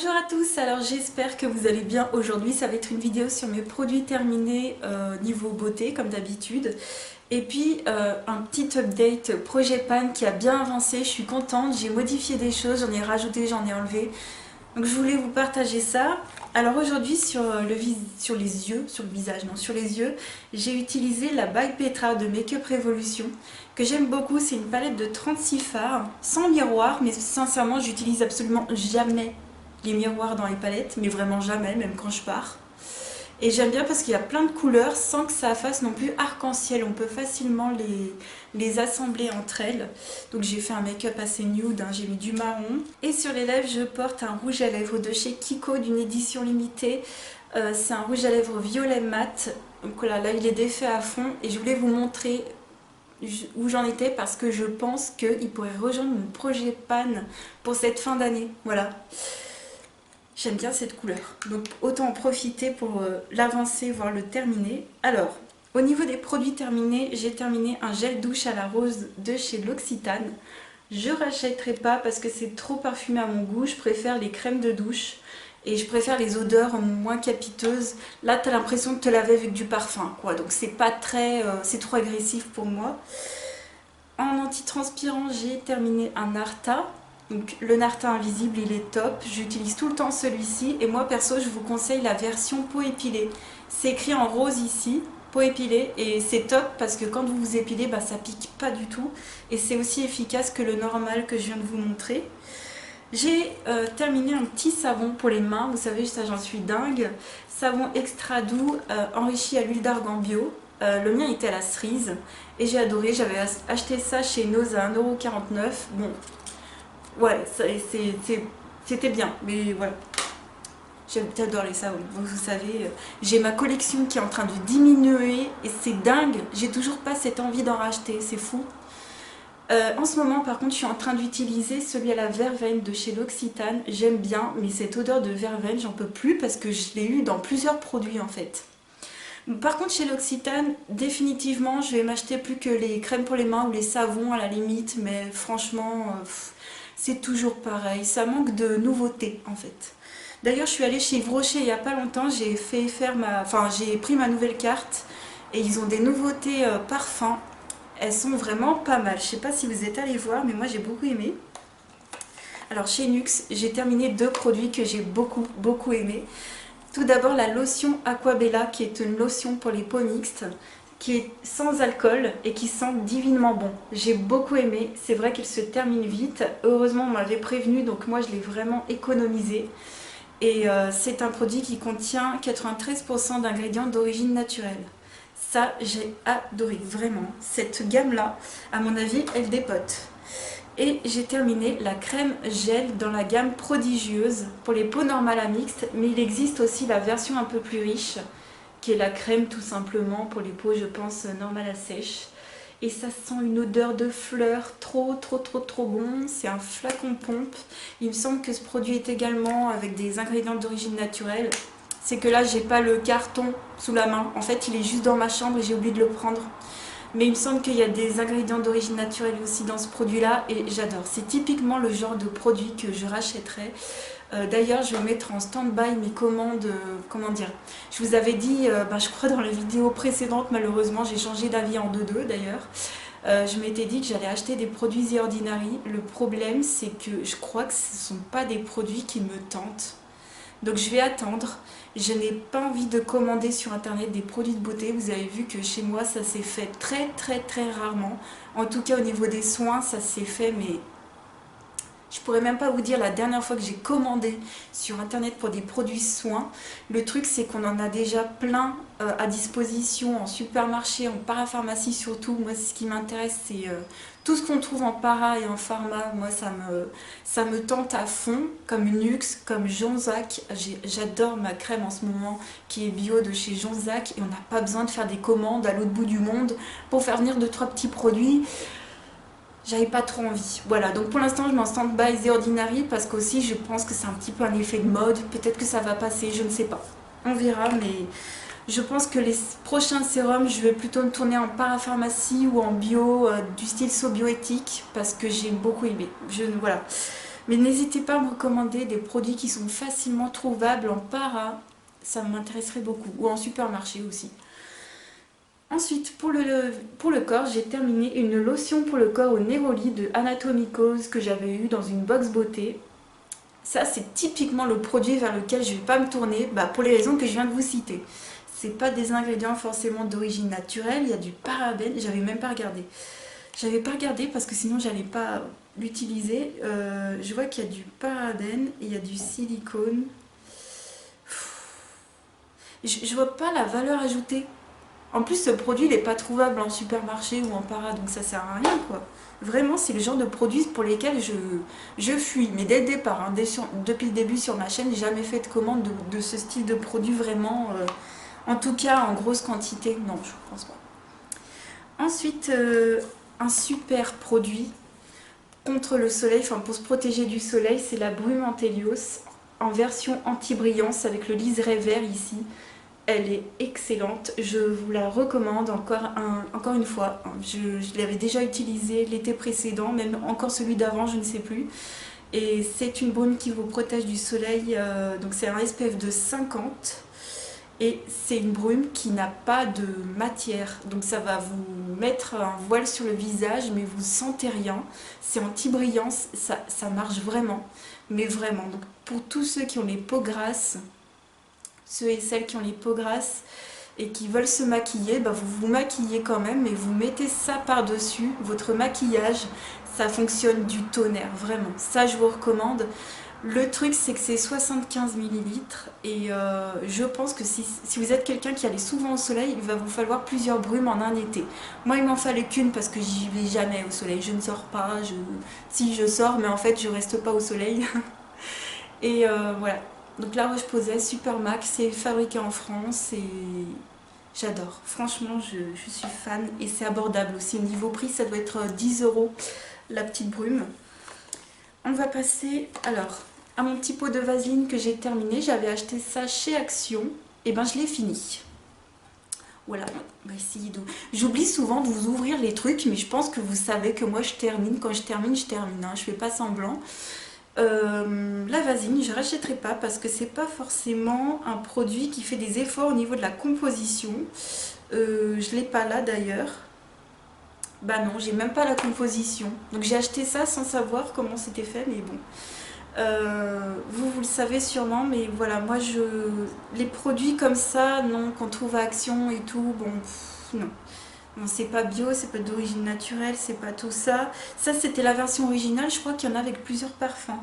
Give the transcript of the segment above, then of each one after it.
Bonjour à tous, alors j'espère que vous allez bien. Aujourd'hui ça va être une vidéo sur mes produits terminés niveau beauté comme d'habitude. Et puis un petit update projet pan qui a bien avancé, je suis contente, j'ai modifié des choses, j'en ai rajouté, j'en ai enlevé. Donc je voulais vous partager ça. Alors aujourd'hui sur les yeux, sur le visage, non, sur les yeux, j'ai utilisé la By Petra de Make Up Revolution que j'aime beaucoup. C'est une palette de 36 fards, sans miroir, mais sincèrement j'utilise absolument jamais les miroirs dans les palettes, mais vraiment jamais, même quand je pars. Et j'aime bien parce qu'il y a plein de couleurs sans que ça fasse non plus arc-en-ciel. On peut facilement les assembler entre elles. Donc j'ai fait un make-up assez nude, hein, j'ai mis du marron. Et sur les lèvres, je porte un rouge à lèvres de chez Kiko d'une édition limitée. C'est un rouge à lèvres violet mat. Donc voilà, là il est défait à fond. Et je voulais vous montrer où j'en étais parce que je pense qu'il pourrait rejoindre mon projet pan pour cette fin d'année. Voilà. J'aime bien cette couleur, donc autant en profiter pour l'avancer, voire le terminer. Alors, au niveau des produits terminés, j'ai terminé un gel douche à la rose de chez L'Occitane. Je rachèterai pas parce que c'est trop parfumé à mon goût, je préfère les crèmes de douche et je préfère les odeurs moins capiteuses. Là, tu as l'impression de te laver avec du parfum, quoi, donc c'est pas très, c'est trop agressif pour moi. En antitranspirant, j'ai terminé un Narta. Donc le Narta invisible, il est top, j'utilise tout le temps celui-ci et moi perso je vous conseille la version peau épilée. C'est écrit en rose ici, peau épilée, et c'est top parce que quand vous vous épilez, bah, ça pique pas du tout et c'est aussi efficace que le normal que je viens de vous montrer. J'ai terminé un petit savon pour les mains, vous savez ça j'en suis dingue, savon extra doux enrichi à l'huile d'argan bio. Le mien était à la cerise et j'ai adoré, j'avais acheté ça chez Nose à 1,49 €. Bon, ouais, c'était bien, mais voilà. J'adore les savons. Vous savez, j'ai ma collection qui est en train de diminuer et c'est dingue. J'ai toujours pas cette envie d'en racheter, c'est fou. En ce moment, par contre, je suis en train d'utiliser celui à la verveine de chez L'Occitane. J'aime bien, mais cette odeur de verveine, j'en peux plus parce que je l'ai eu dans plusieurs produits en fait. Par contre, chez L'Occitane, définitivement, je vais m'acheter plus que les crèmes pour les mains ou les savons à la limite, mais franchement, c'est toujours pareil. Ça manque de nouveautés en fait. D'ailleurs, je suis allée chez Yves Rocher il n'y a pas longtemps, j'ai pris ma nouvelle carte et ils ont des nouveautés parfums. Elles sont vraiment pas mal. Je sais pas si vous êtes allés voir, mais moi j'ai beaucoup aimé. Alors chez Nuxe, j'ai terminé deux produits que j'ai beaucoup aimé. Tout d'abord la lotion Aquabella qui est une lotion pour les peaux mixtes qui est sans alcool et qui sent divinement bon. J'ai beaucoup aimé, c'est vrai qu'elle se termine vite. Heureusement on m'avait prévenu donc moi je l'ai vraiment économisé. Et c'est un produit qui contient 93% d'ingrédients d'origine naturelle. Ça j'ai adoré, vraiment. Cette gamme là, à mon avis, elle dépote. Et j'ai terminé la crème gel dans la gamme prodigieuse pour les peaux normales à mixtes, mais il existe aussi la version un peu plus riche, qui est la crème tout simplement pour les peaux, je pense, normales à sèche. Et ça sent une odeur de fleurs trop bon. C'est un flacon pompe. Il me semble que ce produit est également avec des ingrédients d'origine naturelle. C'est que là, j'ai pas le carton sous la main. En fait, il est juste dans ma chambre et j'ai oublié de le prendre. Mais il me semble qu'il y a des ingrédients d'origine naturelle aussi dans ce produit-là et j'adore. C'est typiquement le genre de produit que je rachèterais. D'ailleurs, je vais mettre en stand-by mes commandes, comment dire. Je vous avais dit, je crois dans la vidéo précédente, malheureusement, j'ai changé d'avis en 2-2 d'ailleurs. Je m'étais dit que j'allais acheter des produits The Ordinary. Le problème, c'est que je crois que ce ne sont pas des produits qui me tentent. Donc je vais attendre. Je n'ai pas envie de commander sur internet des produits de beauté. Vous avez vu que chez moi ça s'est fait très rarement. En tout cas au niveau des soins ça s'est fait, mais je pourrais même pas vous dire la dernière fois que j'ai commandé sur internet pour des produits soins. Le truc c'est qu'on en a déjà plein à disposition en supermarché, en parapharmacie surtout. Moi ce qui m'intéresse c'est tout ce qu'on trouve en para et en pharma. Moi ça me tente à fond, comme Nuxe, comme Jonzac. J'adore ma crème en ce moment qui est bio de chez Jonzac et on n'a pas besoin de faire des commandes à l'autre bout du monde pour faire venir 2-3 petits produits. J'avais pas trop envie. Voilà, donc pour l'instant je m'en stand-by The Ordinary parce qu'aussi je pense que c'est un petit peu un effet de mode. Peut-être que ça va passer, je ne sais pas. On verra, mais je pense que les prochains sérums, je vais plutôt me tourner en parapharmacie ou en bio, du style So Bioéthique parce que j'ai beaucoup aimé. Voilà. Mais n'hésitez pas à me recommander des produits qui sont facilement trouvables en para, ça m'intéresserait beaucoup, ou en supermarché aussi. Ensuite, pour le corps, j'ai terminé une lotion pour le corps au Neroli de Anatomicose que j'avais eu dans une box beauté. Ça, c'est typiquement le produit vers lequel je ne vais pas me tourner, pour les raisons que je viens de vous citer. C'est pas des ingrédients forcément d'origine naturelle, il y a du parabène, j'avais même pas regardé. J'avais pas regardé parce que sinon j'allais pas l'utiliser. Je vois qu'il y a du parabène et il y a du silicone. Je vois pas la valeur ajoutée. En plus, ce produit il n'est pas trouvable en supermarché ou en para, donc ça sert à rien quoi. Vraiment, c'est le genre de produit pour lesquels je fuis. Mais dès le départ, hein, depuis le début sur ma chaîne, j'ai jamais fait de commande de ce style de produit vraiment. En tout cas, en grosse quantité, non, je pense pas. Ensuite, un super produit contre le soleil, enfin pour se protéger du soleil, c'est la brume Antelios en version anti-brillance avec le liseré vert ici. Elle est excellente, je vous la recommande encore une fois. Je l'avais déjà utilisée l'été précédent, même encore celui d'avant, je ne sais plus. Et c'est une brume qui vous protège du soleil, donc c'est un SPF de 50. Et c'est une brume qui n'a pas de matière, donc ça va vous mettre un voile sur le visage, mais vous sentez rien. C'est anti-brillance, ça marche vraiment, mais vraiment. Donc pour tous ceux qui ont les peaux grasses, ceux et celles qui ont les peaux grasses et qui veulent se maquiller, vous vous maquillez quand même, mais vous mettez ça par-dessus, votre maquillage, ça fonctionne du tonnerre, vraiment. Ça, je vous recommande. Le truc, c'est que c'est 75 ml et je pense que si vous êtes quelqu'un qui allait souvent au soleil, il va vous falloir plusieurs brumes en un été. Moi, il m'en fallait qu'une parce que j'y vais jamais au soleil. Je ne sors pas, si je sors, mais en fait, je reste pas au soleil. Et voilà. Donc La Roche-Posay, Super Max, c'est fabriqué en France et j'adore. Franchement, je suis fan et c'est abordable aussi. Au niveau prix, ça doit être 10 € la petite brume. On va passer alors à mon petit pot de vaseline que j'ai terminé. J'avais acheté ça chez Action. Et je l'ai fini. Voilà, on va essayer de... J'oublie souvent de vous ouvrir les trucs, mais je pense que vous savez que moi je termine. Quand je termine, hein. Je fais pas semblant. La vaseline, je ne rachèterai pas parce que c'est pas forcément un produit qui fait des efforts au niveau de la composition. Je l'ai pas là d'ailleurs. Non, j'ai même pas la composition. Donc j'ai acheté ça sans savoir comment c'était fait, mais bon. Vous le savez sûrement, mais voilà, moi les produits comme ça, non, qu'on trouve à Action et tout, bon, non. Bon, c'est pas bio, c'est pas d'origine naturelle, c'est pas tout ça. Ça, c'était la version originale, je crois qu'il y en a avec plusieurs parfums.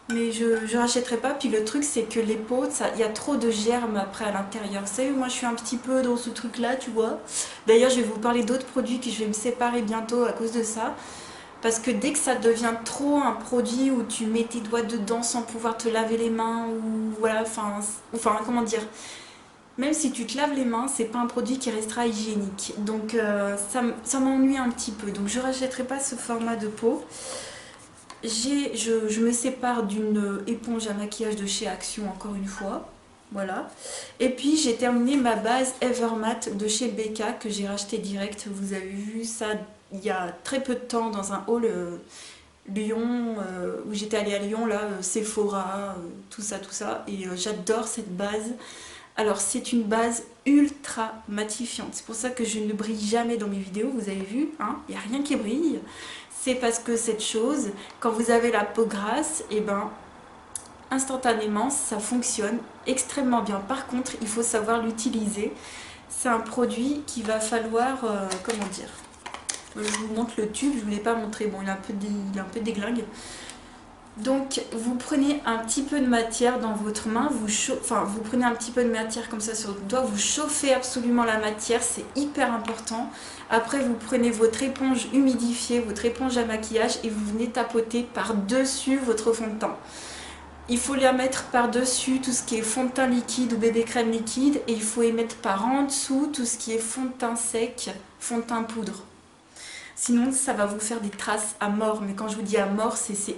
Mais je rachèterai pas. Puis le truc, c'est que les pots, il y a trop de germes après à l'intérieur. Vous savez, moi, je suis un petit peu dans ce truc-là, tu vois. D'ailleurs, je vais vous parler d'autres produits que je vais me séparer bientôt à cause de ça. Parce que dès que ça devient trop un produit où tu mets tes doigts dedans sans pouvoir te laver les mains, ou voilà, enfin, comment dire... Même si tu te laves les mains, c'est pas un produit qui restera hygiénique. Donc ça m'ennuie un petit peu. Donc je rachèterai pas ce format de peau. Je me sépare d'une éponge à maquillage de chez Action encore une fois. Voilà. Et puis j'ai terminé ma base Evermatte de chez Becca que j'ai racheté direct. Vous avez vu ça il y a très peu de temps dans un haul Lyon, où j'étais allée à Lyon, là, Sephora, tout ça. Et j'adore cette base. Alors c'est une base ultra matifiante, c'est pour ça que je ne brille jamais dans mes vidéos, vous avez vu, hein, il n'y a rien qui brille. C'est parce que cette chose, quand vous avez la peau grasse, instantanément ça fonctionne extrêmement bien. Par contre, il faut savoir l'utiliser. C'est un produit qu'il va falloir, comment dire, je vous montre le tube, je ne vous l'ai pas montré, bon il est un peu déglingue. Donc vous prenez un petit peu de matière dans votre main, vous prenez un petit peu de matière comme ça sur le doigt, vous chauffez absolument la matière, c'est hyper important. Après vous prenez votre éponge humidifiée, votre éponge à maquillage et vous venez tapoter par-dessus votre fond de teint. Il faut la mettre par-dessus tout ce qui est fond de teint liquide ou bébé crème liquide et il faut y mettre par en dessous tout ce qui est fond de teint sec, fond de teint poudre. Sinon, ça va vous faire des traces à mort. Mais quand je vous dis à mort, c'est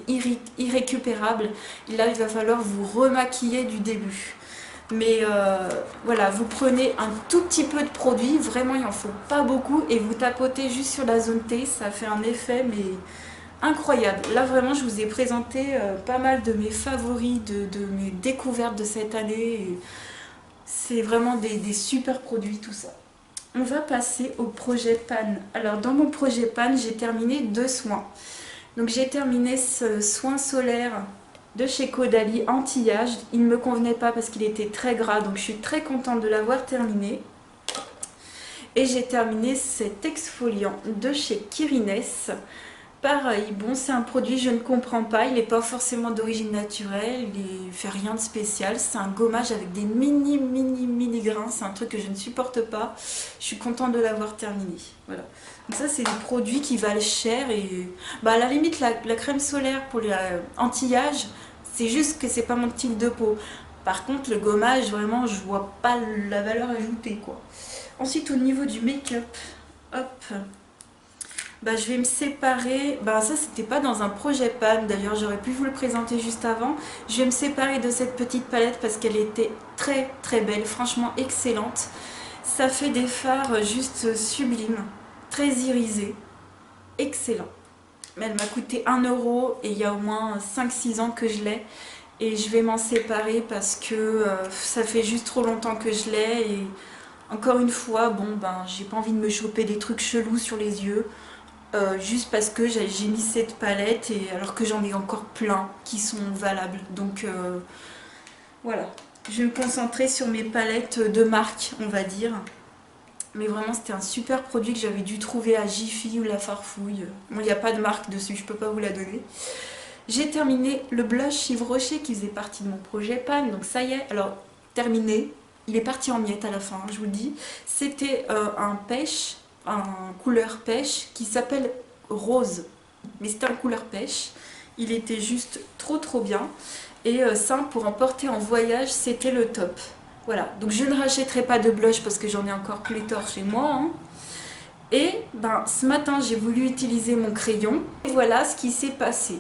irrécupérable. Et là, il va falloir vous remaquiller du début. Mais voilà, vous prenez un tout petit peu de produit. Vraiment, il n'en faut pas beaucoup. Et vous tapotez juste sur la zone T. Ça fait un effet, mais incroyable. Là vraiment je vous ai présenté pas mal de mes favoris, de mes découvertes de cette année. C'est vraiment des super produits tout ça. On va passer au projet Pan. Alors dans mon projet Pan, j'ai terminé 2 soins. Donc j'ai terminé ce soin solaire de chez Caudalie anti-âge. Il ne me convenait pas parce qu'il était très gras, donc je suis très contente de l'avoir terminé. Et j'ai terminé cet exfoliant de chez Kirines. Pareil, bon c'est un produit je ne comprends pas, il n'est pas forcément d'origine naturelle, il ne fait rien de spécial, c'est un gommage avec des mini grains, c'est un truc que je ne supporte pas, je suis contente de l'avoir terminé, voilà. Donc ça c'est des produits qui valent cher et bah à la limite la crème solaire pour l'anti-âge, c'est juste que c'est pas mon style de peau. Par contre le gommage vraiment je vois pas la valeur ajoutée quoi. Ensuite au niveau du make-up, hop. Bah, je vais me séparer, bah, ça c'était pas dans un projet Pan, d'ailleurs j'aurais pu vous le présenter juste avant. Je vais me séparer de cette petite palette parce qu'elle était très belle, franchement excellente. Ça fait des fards juste sublimes, très irisés, excellent. Mais elle m'a coûté 1 € et il y a au moins 5-6 ans que je l'ai. Et je vais m'en séparer parce que ça fait juste trop longtemps que je l'ai. Et encore une fois, bon ben j'ai pas envie de me choper des trucs chelous sur les yeux. Juste parce que j'ai mis cette palette et alors que j'en ai encore plein qui sont valables. Donc voilà, je vais me concentrer sur mes palettes de marque, on va dire. Mais vraiment c'était un super produit que j'avais dû trouver à Jiffy ou La Farfouille. Bon, il n'y a pas de marque dessus, je peux pas vous la donner. J'ai terminé le blush Yves Rocher qui faisait partie de mon projet Pan, donc ça y est, alors terminé. Il est parti en miettes à la fin, je vous le dis. C'était un pêche, un couleur pêche qui s'appelle Rose. Mais c'était un couleur pêche. Il était juste trop bien. Et ça, pour emporter en voyage, c'était le top. Voilà, donc je ne rachèterai pas de blush parce que j'en ai encore pléthore chez moi. Hein. Et ben, ce matin, j'ai voulu utiliser mon crayon. Et voilà ce qui s'est passé.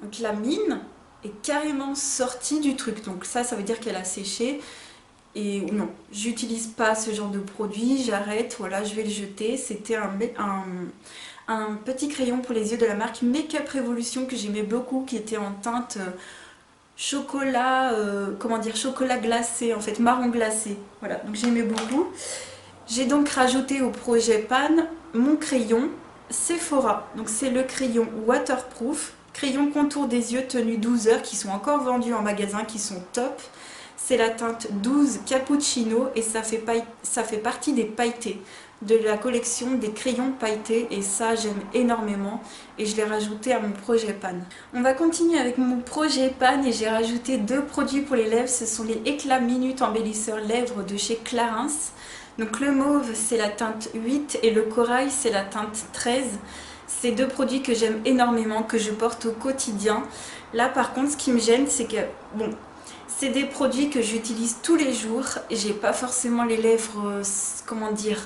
Donc la mine est carrément sortie du truc. Donc ça veut dire qu'elle a séché. Et non, j'utilise pas ce genre de produit, j'arrête, voilà, je vais le jeter. C'était un petit crayon pour les yeux de la marque Make-up Revolution que j'aimais beaucoup, qui était en teinte chocolat, comment dire, chocolat glacé, en fait, marron glacé. Voilà, donc j'aimais beaucoup. J'ai donc rajouté au projet Pan mon crayon Sephora. Donc c'est le crayon waterproof, crayon contour des yeux tenu 12 heures, qui sont encore vendus en magasin, qui sont top. C'est la teinte 12 Cappuccino et ça fait partie des pailletés, de la collection des crayons pailletés et ça j'aime énormément et je l'ai rajouté à mon projet Pan. On va continuer avec mon projet Pan et j'ai rajouté 2 produits pour les lèvres, ce sont les Éclat Minute embellisseurs lèvres de chez Clarins. Donc le mauve c'est la teinte 8 et le corail c'est la teinte 13. C'est 2 produits que j'aime énormément, que je porte au quotidien. Là par contre ce qui me gêne c'est que, bon, c'est des produits que j'utilise tous les jours. J'ai pas forcément les lèvres, comment dire,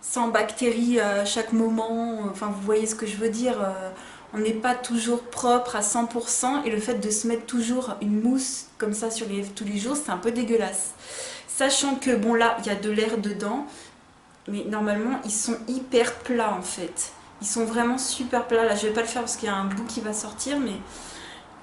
sans bactéries à chaque moment. Enfin, vous voyez ce que je veux dire. On n'est pas toujours propre à 100% et le fait de se mettre toujours une mousse comme ça sur les lèvres tous les jours, c'est un peu dégueulasse. Sachant que, bon là, il y a de l'air dedans, mais normalement, ils sont hyper plats en fait. Ils sont vraiment super plats. Là, je vais pas le faire parce qu'il y a un bout qui va sortir, mais...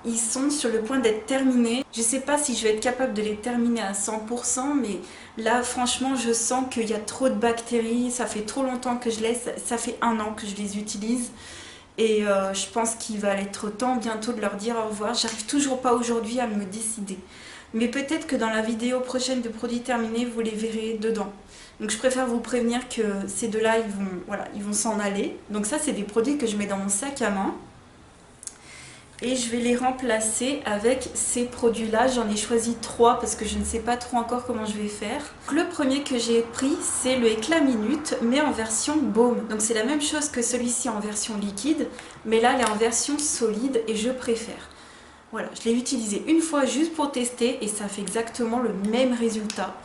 ils sont sur le point d'être terminés. Je sais pas si je vais être capable de les terminer à 100%, mais là franchement je sens qu'il y a trop de bactéries, ça fait trop longtemps que je laisse, ça fait 1 an que je les utilise. Et je pense qu'il va être temps bientôt de leur dire au revoir. J'arrive toujours pas aujourd'hui à me décider. Mais peut-être que dans la vidéo prochaine de produits terminés, vous les verrez dedans. Donc je préfère vous prévenir que ces deux-là, ils vont s'en aller. Donc ça c'est des produits que je mets dans mon sac à main. Et je vais les remplacer avec ces produits-là. J'en ai choisi 3 parce que je ne sais pas trop encore comment je vais faire. Le premier que j'ai pris, c'est le Éclat Minute, mais en version baume. Donc c'est la même chose que celui-ci en version liquide, mais là, elle est en version solide et je préfère. Voilà, je l'ai utilisé une fois juste pour tester et ça fait exactement le même résultat.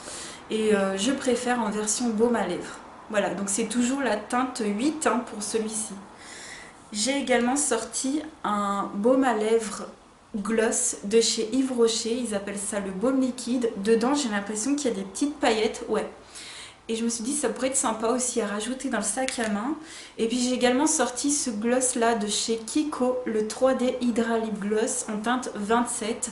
Et je préfère en version baume à lèvres. Voilà, donc c'est toujours la teinte 8 hein, pour celui-ci. J'ai également sorti un baume à lèvres gloss de chez Yves Rocher, ils appellent ça le baume liquide. Dedans j'ai l'impression qu'il y a des petites paillettes, ouais. Et je me suis dit ça pourrait être sympa aussi à rajouter dans le sac à main. Et puis j'ai également sorti ce gloss là de chez Kiko, le 3D Hydra Lip Gloss en teinte 27.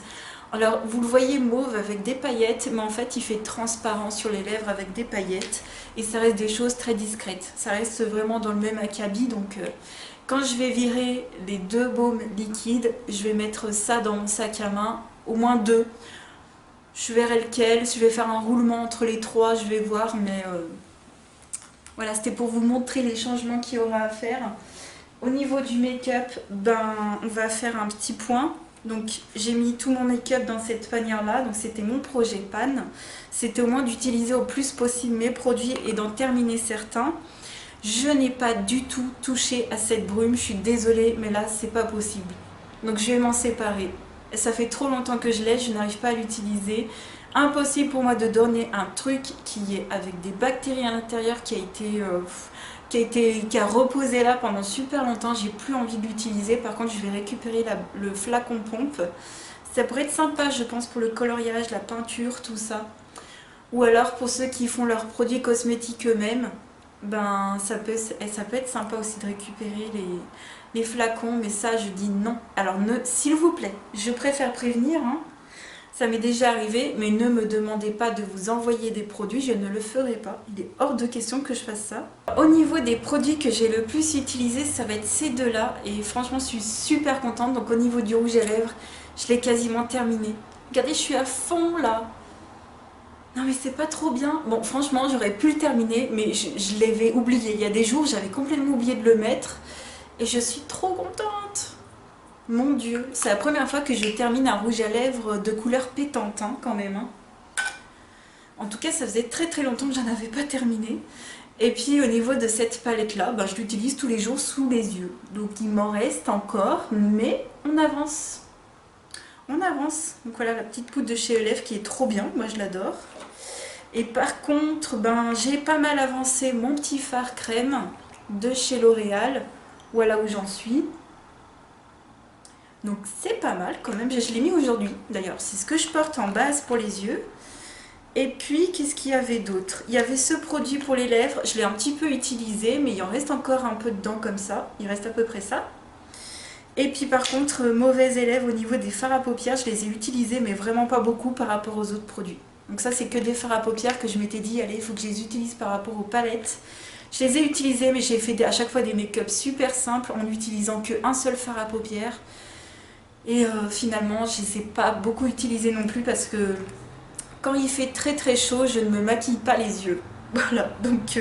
Alors vous le voyez mauve avec des paillettes, mais en fait il fait transparent sur les lèvres avec des paillettes. Et ça reste des choses très discrètes. Ça reste vraiment dans le même acabit, donc quand je vais virer les 2 baumes liquides, je vais mettre ça dans mon sac à main, au moins 2. Je verrai lequel, je vais faire un roulement entre les 3, je vais voir, mais voilà, c'était pour vous montrer les changements qu'il y aura à faire. Au niveau du make-up, ben, on va faire un petit point. Donc j'ai mis tout mon make-up dans cette panière là, donc c'était mon projet pan. C'était au moins d'utiliser au plus possible mes produits et d'en terminer certains. Je n'ai pas du tout touché à cette brume, je suis désolée, mais là c'est pas possible. Donc je vais m'en séparer. Ça fait trop longtemps que je l'ai, je n'arrive pas à l'utiliser. Impossible pour moi de donner un truc qui est avec des bactéries à l'intérieur, qui a reposé là pendant super longtemps. J'ai plus envie de l'utiliser. Par contre, je vais récupérer le flacon pompe. Ça pourrait être sympa, je pense, pour le coloriage, la peinture, tout ça. Ou alors pour ceux qui font leurs produits cosmétiques eux-mêmes, ben ça peut être sympa aussi de récupérer les flacons, mais ça je dis non. Alors s'il vous plaît, je préfère prévenir, hein. Ça m'est déjà arrivé, mais ne me demandez pas de vous envoyer des produits, je ne le ferai pas. Il est hors de question que je fasse ça. Au niveau des produits que j'ai le plus utilisés, ça va être ces deux-là, et franchement je suis super contente. Donc au niveau du rouge à lèvres, je l'ai quasiment terminé. Regardez, je suis à fond là. Non mais c'est pas trop bien. Bon, franchement, j'aurais pu le terminer, mais je l'avais oublié. Il y a des jours, j'avais complètement oublié de le mettre. Et je suis trop contente. Mon Dieu, c'est la première fois que je termine un rouge à lèvres de couleur pétante, hein, quand même. Hein. En tout cas, ça faisait très très longtemps que j'en avais pas terminé. Et puis au niveau de cette palette-là, ben, je l'utilise tous les jours sous les yeux. Donc il m'en reste encore, mais on avance. On avance. Donc voilà la petite poudre de chez Elef qui est trop bien, moi je l'adore. Et par contre, ben, j'ai pas mal avancé mon petit fard crème de chez L'Oréal. Voilà où j'en suis. Donc c'est pas mal quand même, je l'ai mis aujourd'hui d'ailleurs. C'est ce que je porte en base pour les yeux. Et puis, qu'est-ce qu'il y avait d'autre? Il y avait ce produit pour les lèvres, je l'ai un petit peu utilisé, mais il en reste encore un peu dedans comme ça. Il reste à peu près ça. Et puis par contre, mauvais élève au niveau des fards à paupières, je les ai utilisés, mais vraiment pas beaucoup par rapport aux autres produits. Donc ça, c'est que des fards à paupières que je m'étais dit, allez, il faut que je les utilise par rapport aux palettes. Je les ai utilisés, mais j'ai fait à chaque fois des make-up super simples en n'utilisant qu'un seul fard à paupières. Et finalement, je ne les ai pas beaucoup utilisés non plus parce que quand il fait très très chaud, je ne me maquille pas les yeux. Voilà, donc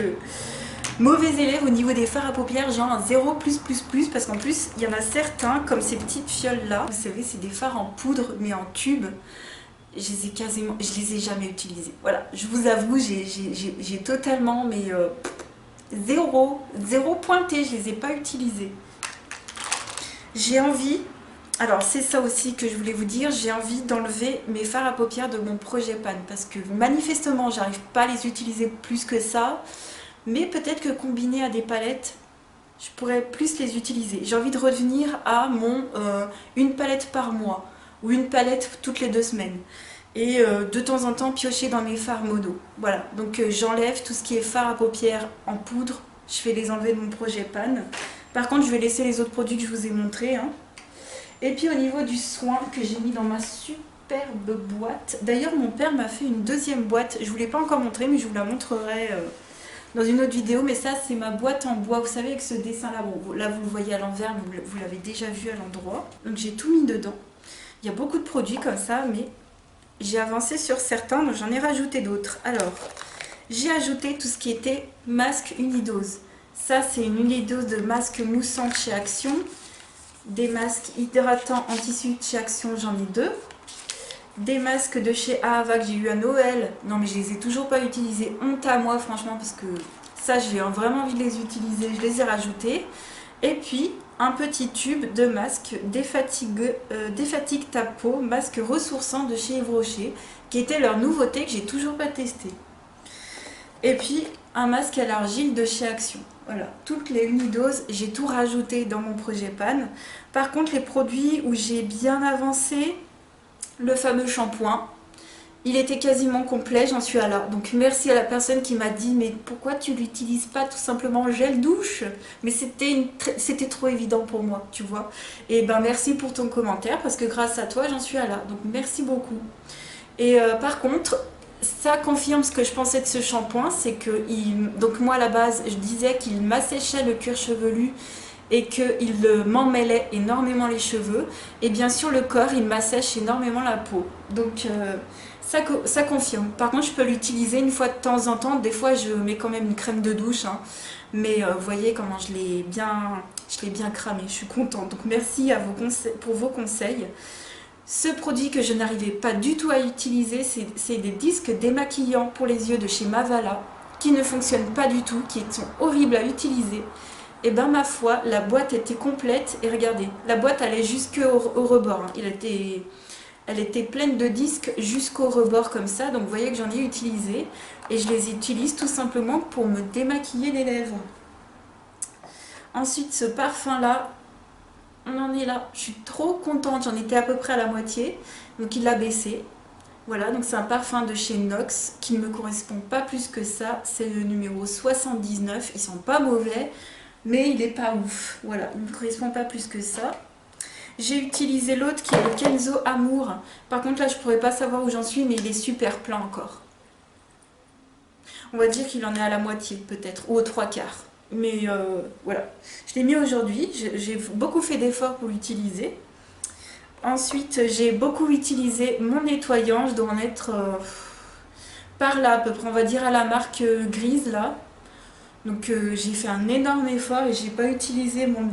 mauvais élève au niveau des fards à paupières, genre un 0+++, parce qu'en plus, il y en a certains, comme ces petites fioles là, vous savez, c'est des fards en poudre, mais en tube. Je les ai jamais utilisés. Voilà, je vous avoue, j'ai totalement, mais zéro pointé, je les ai pas utilisés. J'ai envie... Alors c'est ça aussi que je voulais vous dire, j'ai envie d'enlever mes fards à paupières de mon projet pan parce que manifestement j'arrive pas à les utiliser plus que ça, mais peut-être que combiné à des palettes, je pourrais plus les utiliser. J'ai envie de revenir à mon une palette par mois ou une palette toutes les 2 semaines et de temps en temps piocher dans mes fards mono. Voilà, donc j'enlève tout ce qui est fard à paupières en poudre, je vais les enlever de mon projet pan. Par contre je vais laisser les autres produits que je vous ai montrés, hein. Et puis au niveau du soin que j'ai mis dans ma superbe boîte. D'ailleurs mon père m'a fait une deuxième boîte. Je ne vous l'ai pas encore montré mais je vous la montrerai dans une autre vidéo. Mais ça c'est ma boîte en bois. Vous savez avec ce dessin là. Bon, là vous le voyez à l'envers. Vous l'avez déjà vu à l'endroit. Donc j'ai tout mis dedans. Il y a beaucoup de produits comme ça. Mais j'ai avancé sur certains. Donc j'en ai rajouté d'autres. Alors j'ai ajouté tout ce qui était masque unidose. Ça c'est une unidose de masque moussant de chez Action. Des masques hydratants en tissu de chez Action, j'en ai 2. Des masques de chez Ahava que j'ai eu à Noël. Non mais je les ai toujours pas utilisés. Honte à moi franchement parce que ça j'ai vraiment envie de les utiliser. Je les ai rajoutés. Et puis un petit tube de masque Défatigue ta peau, masque ressourçant de chez Yves Rocher, qui était leur nouveauté que j'ai toujours pas testé. Et puis un masque à l'argile de chez Action. Voilà, toutes les unidoses, j'ai tout rajouté dans mon projet pan. Par contre, les produits où j'ai bien avancé, le fameux shampoing Il était quasiment complet, j'en suis à là. Donc merci à la personne qui m'a dit mais pourquoi tu l'utilises pas tout simplement en gel douche? Mais c'était trop évident pour moi, tu vois. Et ben merci pour ton commentaire parce que grâce à toi j'en suis à là. Donc merci beaucoup. Et par contre, ça confirme ce que je pensais de ce shampoing, c'est que donc moi à la base je disais qu'il m'asséchait le cuir chevelu et qu'il m'emmêlait énormément les cheveux. Et bien sûr le corps il m'assèche énormément la peau. Donc ça confirme. Par contre, je peux l'utiliser une fois de temps en temps. Des fois, je mets quand même une crème de douche. Hein. Mais vous voyez comment je l'ai bien cramé. Je suis contente. Donc, merci pour vos conseils. Ce produit que je n'arrivais pas du tout à utiliser, c'est des disques démaquillants pour les yeux de chez Mavala, qui ne fonctionnent pas du tout, qui sont horribles à utiliser. Et ben ma foi, la boîte était complète. Et regardez, la boîte allait jusqu'au rebord. Hein. Elle était pleine de disques jusqu'au rebord comme ça, donc vous voyez que j'en ai utilisé. Et je les utilise tout simplement pour me démaquiller les lèvres. Ensuite, ce parfum-là, on en est là. Je suis trop contente, j'en étais à peu près à la moitié, donc il a baissé. Voilà, donc c'est un parfum de chez Nox qui ne me correspond pas plus que ça. C'est le numéro 79, ils sont pas mauvais, mais il est pas ouf. Voilà, il ne me correspond pas plus que ça. J'ai utilisé l'autre qui est le Kenzo Amour. Par contre là je pourrais pas savoir où j'en suis, mais il est super plein encore. On va dire qu'il en est à la moitié peut-être, ou aux trois quarts. Mais voilà, je l'ai mis aujourd'hui, j'ai beaucoup fait d'efforts pour l'utiliser. Ensuite j'ai beaucoup utilisé mon nettoyant, je dois en être par là à peu près, on va dire à la marque grise là. Donc j'ai fait un énorme effort et j'ai pas utilisé mon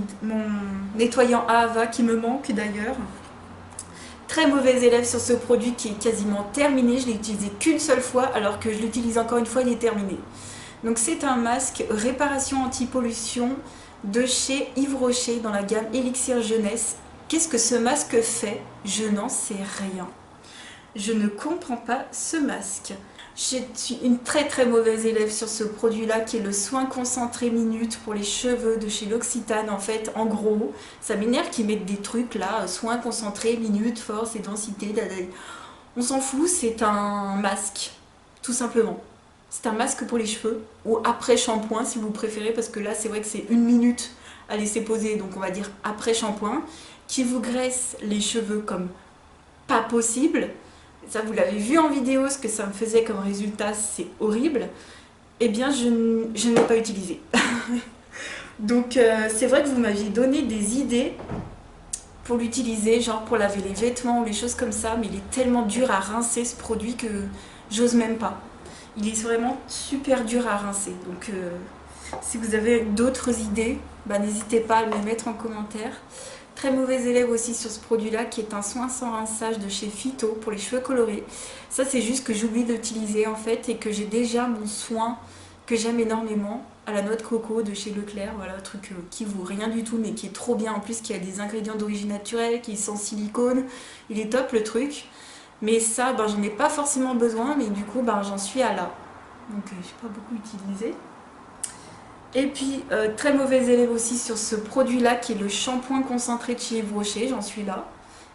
nettoyant Ahava qui me manque d'ailleurs. Très mauvais élève sur ce produit qui est quasiment terminé. Je l'ai utilisé qu'une seule fois alors que je l'utilise encore une fois, il est terminé. Donc c'est un masque réparation anti-pollution de chez Yves Rocher dans la gamme Elixir Jeunesse. Qu'est-ce que ce masque fait? Je n'en sais rien. Je ne comprends pas ce masque. Je suis une très mauvaise élève sur ce produit là qui est le soin concentré minute pour les cheveux de chez L'Occitane. En fait, en gros, ça m'énerve qu'ils mettent des trucs là, soin concentré minute, force et densité, dadai. On s'en fout, c'est un masque, tout simplement. C'est un masque pour les cheveux, ou après shampoing si vous préférez, parce que là c'est vrai que c'est une minute à laisser poser, donc on va dire après shampoing, qui vous graisse les cheveux comme pas possible. Ça vous l'avez vu en vidéo, ce que ça me faisait comme résultat, c'est horrible. Eh bien je ne l'ai pas utilisé. Donc c'est vrai que vous m'aviez donné des idées pour l'utiliser, genre pour laver les vêtements ou les choses comme ça, mais il est tellement dur à rincer ce produit que j'ose même pas. Il est vraiment super dur à rincer, donc si vous avez d'autres idées, bah, n'hésitez pas à me les mettre en commentaire. Très mauvais élève aussi sur ce produit là qui est un soin sans rinçage de chez Phyto pour les cheveux colorés. Ça c'est juste que j'oublie d'utiliser en fait et que j'ai déjà mon soin que j'aime énormément à la noix de coco de chez Leclerc. Voilà, un truc qui vaut rien du tout mais qui est trop bien en plus, qui a des ingrédients d'origine naturelle, qui est sans silicone. Il est top le truc. Mais ça, ben, j'en ai pas forcément besoin, mais du coup ben, j'en suis à là. Donc je n'ai pas beaucoup utilisé. Et puis, très mauvais élève aussi sur ce produit-là, qui est le shampoing concentré de chez Yves Rocher, j'en suis là.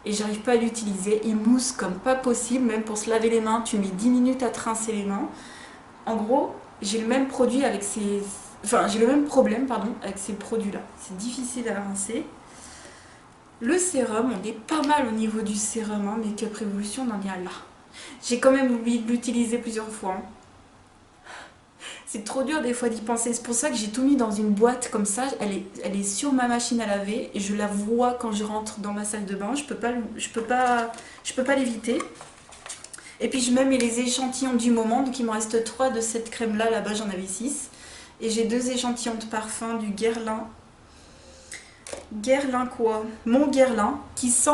Et j'arrive pas à l'utiliser, il mousse comme pas possible, même pour se laver les mains, tu mets 10 minutes à te rincer les mains. En gros, j'ai le même produit avec ces... Enfin, j'ai le même problème, pardon, avec ces produits-là. C'est difficile à rincer. Le sérum, on est pas mal au niveau du sérum, hein, Make Up Revolution, on en est à là. J'ai quand même oublié de l'utiliser plusieurs fois. Hein. C'est trop dur des fois d'y penser, c'est pour ça que j'ai tout mis dans une boîte comme ça, elle est sur ma machine à laver et je la vois quand je rentre dans ma salle de bain, je peux pas l'éviter. Et puis je mets les échantillons du moment, donc il me reste 3 de cette crème là-bas j'en avais 6. Et j'ai 2 échantillons de parfum du Guerlain. Guerlain quoi? Mon Guerlain qui sent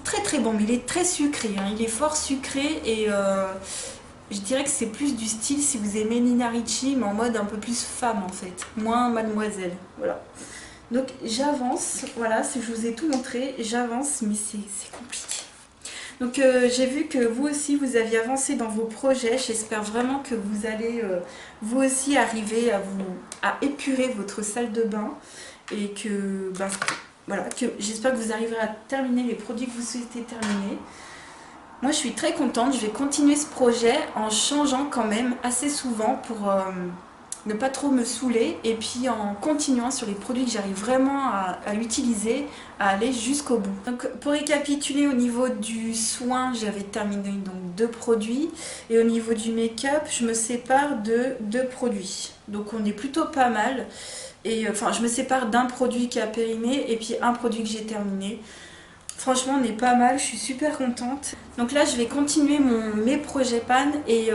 très bon, mais il est très sucré, hein. Il est fort sucré et je dirais que c'est plus du style si vous aimez Nina Ricci, mais en mode un peu plus femme en fait, moins mademoiselle, voilà. Donc j'avance, voilà, je vous ai tout montré, j'avance, mais c'est compliqué. Donc j'ai vu que vous aussi vous aviez avancé dans vos projets, j'espère vraiment que vous allez vous aussi arriver à épurer votre salle de bain et que, ben, voilà, que j'espère que vous arriverez à terminer les produits que vous souhaitez terminer. Moi je suis très contente, je vais continuer ce projet en changeant quand même assez souvent pour ne pas trop me saouler et puis en continuant sur les produits que j'arrive vraiment à utiliser, à aller jusqu'au bout. Donc pour récapituler, au niveau du soin, j'avais terminé donc 2 produits et au niveau du make-up, je me sépare de 2 produits. Donc on est plutôt pas mal et enfin je me sépare d'un produit qui a périmé et puis un produit que j'ai terminé. Franchement, on est pas mal, je suis super contente. Donc là, je vais continuer mes projets pan et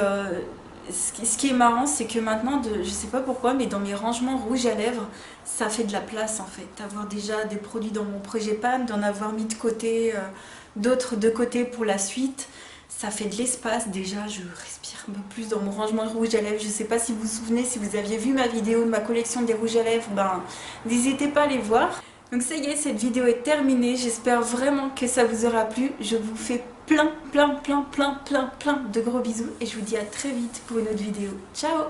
ce qui est marrant, c'est que maintenant, je sais pas pourquoi, mais dans mes rangements rouges à lèvres, ça fait de la place en fait. D'avoir déjà des produits dans mon projet pan, d'en avoir mis de côté, d'autres de côté pour la suite, ça fait de l'espace. Déjà, je respire un peu plus dans mon rangement rouge à lèvres. Je sais pas si vous vous souvenez, si vous aviez vu ma vidéo de ma collection des rouges à lèvres, ben n'hésitez pas à les voir. Donc ça y est, cette vidéo est terminée, j'espère vraiment que ça vous aura plu. Je vous fais plein de gros bisous et je vous dis à très vite pour une autre vidéo. Ciao!